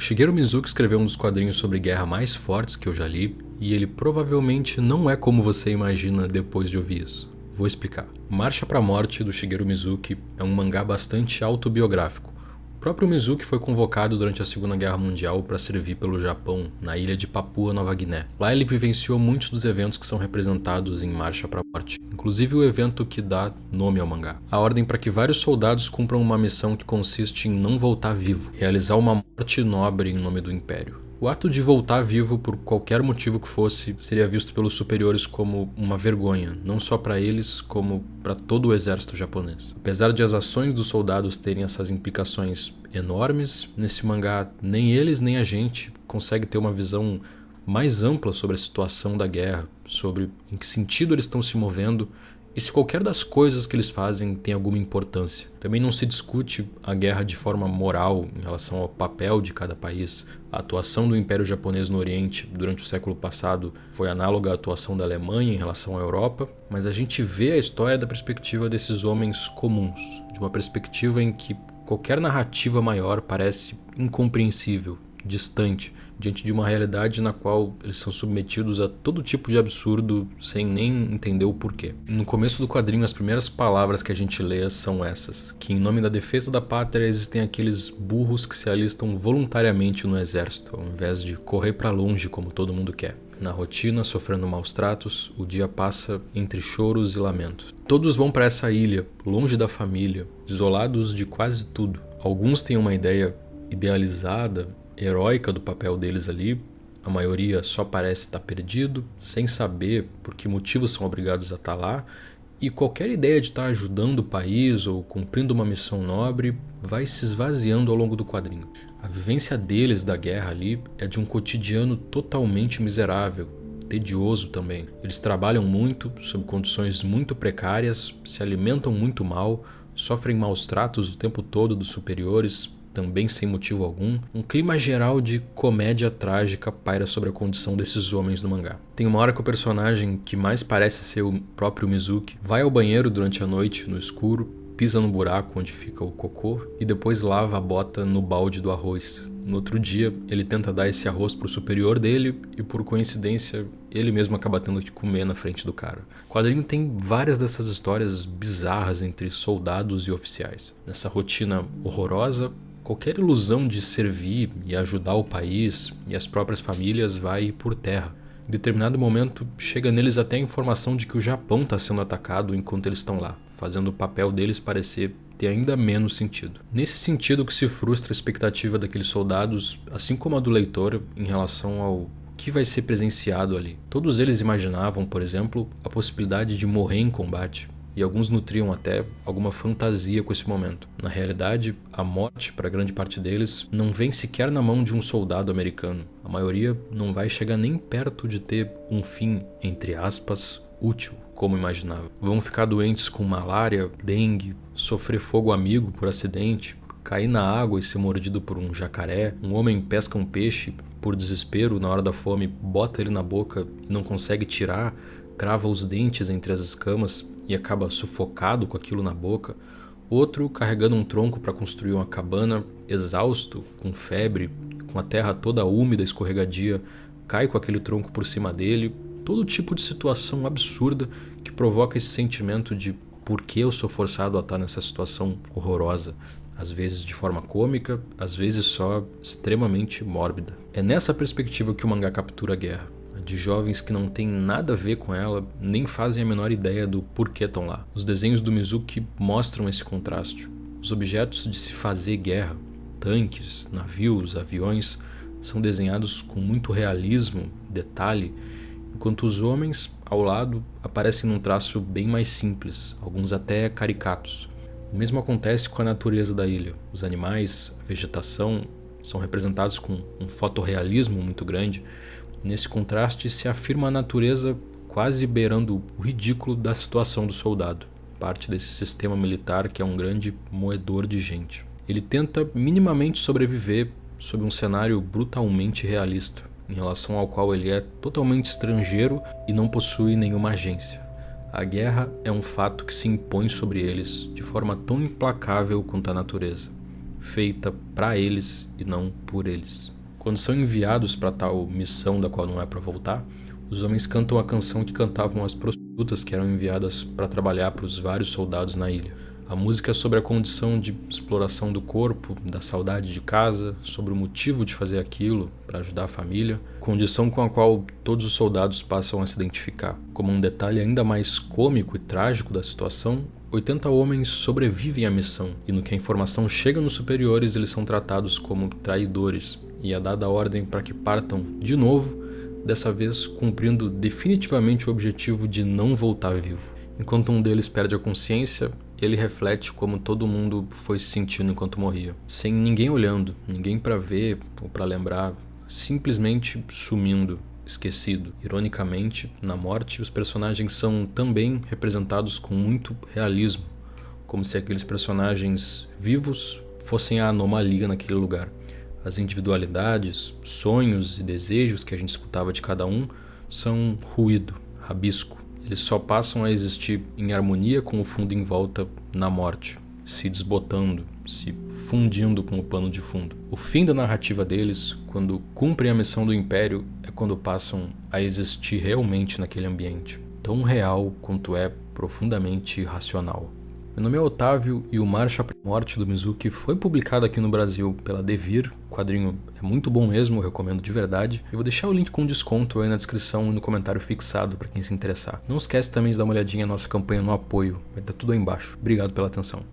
O Shigeru Mizuki escreveu um dos quadrinhos sobre guerra mais fortes que eu já li, e ele provavelmente não é como você imagina depois de ouvir isso. Vou explicar. Marcha pra Morte, do Shigeru Mizuki, é um mangá bastante autobiográfico. O próprio Mizuki foi convocado durante a Segunda Guerra Mundial para servir pelo Japão, na ilha de Papua Nova Guiné. Lá ele vivenciou muitos dos eventos que são representados em Marcha pra Morte, inclusive o evento que dá nome ao mangá. A ordem para que vários soldados cumpram uma missão que consiste em não voltar vivo, realizar uma morte nobre em nome do Império. O ato de voltar vivo por qualquer motivo que fosse seria visto pelos superiores como uma vergonha, não só para eles, como para todo o exército japonês. Apesar de as ações dos soldados terem essas implicações enormes, nesse mangá nem eles nem a gente consegue ter uma visão mais ampla sobre a situação da guerra, sobre em que sentido eles estão se movendo e se qualquer das coisas que eles fazem tem alguma importância. Também não se discute a guerra de forma moral em relação ao papel de cada país. A atuação do Império Japonês no Oriente durante o século passado foi análoga à atuação da Alemanha em relação à Europa, mas a gente vê a história da perspectiva desses homens comuns, de uma perspectiva em que qualquer narrativa maior parece incompreensível, distante, diante de uma realidade na qual eles são submetidos a todo tipo de absurdo sem nem entender o porquê. No começo do quadrinho, as primeiras palavras que a gente lê são essas: que em nome da defesa da pátria existem aqueles burros que se alistam voluntariamente no exército, ao invés de correr para longe como todo mundo quer. Na rotina, sofrendo maus tratos, o dia passa entre choros e lamentos. Todos vão para essa ilha, longe da família, isolados de quase tudo. Alguns têm uma ideia idealizada, heróica do papel deles ali. A maioria só parece estar perdido, sem saber por que motivos são obrigados a estar lá, e qualquer ideia de estar ajudando o país ou cumprindo uma missão nobre vai se esvaziando ao longo do quadrinho. A vivência deles da guerra ali é de um cotidiano totalmente miserável, tedioso também. Eles trabalham muito, sob condições muito precárias, se alimentam muito mal, sofrem maus tratos o tempo todo dos superiores, também sem motivo algum. Um clima geral de comédia trágica paira sobre a condição desses homens no mangá. Tem uma hora que o personagem, que mais parece ser o próprio Mizuki, vai ao banheiro durante a noite, no escuro, pisa no buraco onde fica o cocô e depois lava a bota no balde do arroz. No outro dia, ele tenta dar esse arroz pro superior dele e, por coincidência, ele mesmo acaba tendo que comer na frente do cara. O quadrinho tem várias dessas histórias bizarras entre soldados e oficiais. Nessa rotina horrorosa, qualquer ilusão de servir e ajudar o país e as próprias famílias vai por terra. Em determinado momento, chega neles até a informação de que o Japão está sendo atacado enquanto eles estão lá, fazendo o papel deles parecer ter ainda menos sentido. Nesse sentido que se frustra a expectativa daqueles soldados, assim como a do leitor, em relação ao que vai ser presenciado ali. Todos eles imaginavam, por exemplo, a possibilidade de morrer em combate. E alguns nutriam até alguma fantasia com esse momento. Na realidade, a morte, para grande parte deles, não vem sequer na mão de um soldado americano. A maioria não vai chegar nem perto de ter um fim, entre aspas, útil, como imaginava. Vão ficar doentes com malária, dengue, sofrer fogo amigo por acidente, cair na água e ser mordido por um jacaré. Um homem pesca um peixe por desespero, na hora da fome, bota ele na boca e não consegue tirar, crava os dentes entre as escamas e acaba sufocado com aquilo na boca. Outro carregando um tronco para construir uma cabana, exausto, com febre, com a terra toda úmida, escorregadia, cai com aquele tronco por cima dele. Todo tipo de situação absurda que provoca esse sentimento de por que eu sou forçado a estar nessa situação horrorosa. Às vezes de forma cômica, às vezes só extremamente mórbida. É nessa perspectiva que o mangá captura a guerra. De jovens que não têm nada a ver com ela, nem fazem a menor ideia do porquê estão lá. Os desenhos do Mizuki mostram esse contraste. Os objetos de se fazer guerra, tanques, navios, aviões, são desenhados com muito realismo, detalhe, enquanto os homens, ao lado, aparecem num traço bem mais simples, alguns até caricatos. O mesmo acontece com a natureza da ilha. Os animais, a vegetação, são representados com um fotorrealismo muito grande. Nesse contraste se afirma a natureza quase beirando o ridículo da situação do soldado, parte desse sistema militar que é um grande moedor de gente. Ele tenta minimamente sobreviver sob um cenário brutalmente realista, em relação ao qual ele é totalmente estrangeiro e não possui nenhuma agência. A guerra é um fato que se impõe sobre eles de forma tão implacável quanto a natureza. feita para eles e não por eles. Quando são enviados para tal missão da qual não é para voltar, os homens cantam a canção que cantavam as prostitutas que eram enviadas para trabalhar para os vários soldados na ilha. A música é sobre a condição de exploração do corpo, da saudade de casa, sobre o motivo de fazer aquilo para ajudar a família, condição com a qual todos os soldados passam a se identificar. Como um detalhe ainda mais cômico e trágico da situação, 80 homens sobrevivem à missão, e no que a informação chega nos superiores, eles são tratados como traidores, e é dada a ordem para que partam de novo, dessa vez cumprindo definitivamente o objetivo de não voltar vivo. Enquanto um deles perde a consciência, ele reflete como todo mundo foi se sentindo enquanto morria. Sem ninguém olhando, ninguém para ver ou para lembrar, simplesmente sumindo, esquecido. Ironicamente, na morte, os personagens são também representados com muito realismo, como se aqueles personagens vivos fossem a anomalia naquele lugar. As individualidades, sonhos e desejos que a gente escutava de cada um são ruído, rabisco. Eles só passam a existir em harmonia com o fundo em volta na morte, se desbotando, se fundindo com o pano de fundo. O fim da narrativa deles, quando cumprem a missão do Império, é quando passam a existir realmente naquele ambiente, tão real quanto é profundamente irracional. Meu nome é Otávio e o Marcha pra Morte do Mizuki foi publicado aqui no Brasil pela Devir. O quadrinho é muito bom mesmo, eu recomendo de verdade. Eu vou deixar o link com desconto aí na descrição e no comentário fixado para quem se interessar. Não esquece também de dar uma olhadinha na nossa campanha no apoio, vai estar tudo aí embaixo. Obrigado pela atenção.